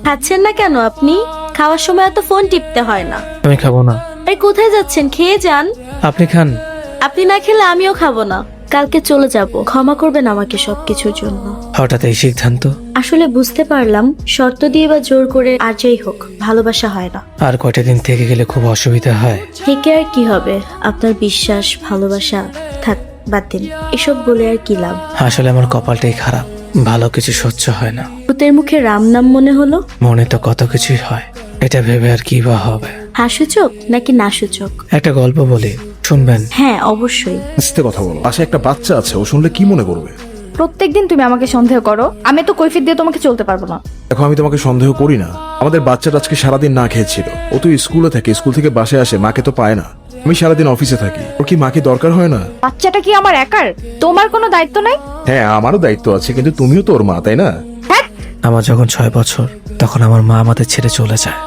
খাচ্ছেন না কেন আপনি? খাওয়ার সময় এত ফোন টিপতে হয় না। আমি খাবো না। আরে কোথায় যাচ্ছেন? খেয়ে যান। আপনি খান। আপনি না খেলে আমিও খাবো না। কালকে চলে যাব। ক্ষমা করবেন আমাকে সবকিছুর জন্য। হঠাৎ এই সিদ্ধান্ত? আসলে বুঝতে পারলাম শর্ত দিয়ে বা জোর করে আর যাই হোক ভালোবাসা হয় না। আর কয়টা দিন থেকে গেলে খুব অসুবিধা হয়। থেকে আর কি হবে? আপনার বিশ্বাস ভালোবাসা থাক, বাদ দিন এসব বলে আর কি লাভ। আসলে আমার কপালটাই খারাপ, ভালো কিছু সহ্য হয় না। ভূতের মুখে রাম নাম মনে হলো। মনে তো কত কিছুই হয়, এটা ভেবে আর কি বা হবে। হাসুচোক নাকি নাসুচোক? একটা গল্প বলি, শুনবেন? হ্যাঁ অবশ্যই। আস্তে কথা বলো, পাশে একটা বাচ্চা আছে, ও শুনলে কি মনে করবে? প্রত্যেকদিন তুমি আমাকে সন্দেহ করো, আমি তো কৈফিয়ত দিয়ে তোমাকে চলতে পারবো না। দেখো, আমি তোমাকে সন্দেহ করি না। আমাদের বাচ্চাটা আজকে সারাদিন না খেয়েছিল। ও তো স্কুলে থাকে, স্কুল থেকে বাসায় আসে, মাকে তো পায় না। আমি সারাদিন অফিসে থাকি, ওর কি মাকে দরকার হয় না? বাচ্চাটা কি আমার একার? তোমার কোনো দায়িত্ব নাই? হ্যাঁ, আমারও দায়িত্ব আছে, কিন্তু তুমিও তো ওর মা, তাই না? আমার যখন 6 বছর তখন আমার মা আমাদের ছেড়ে চলে যায়।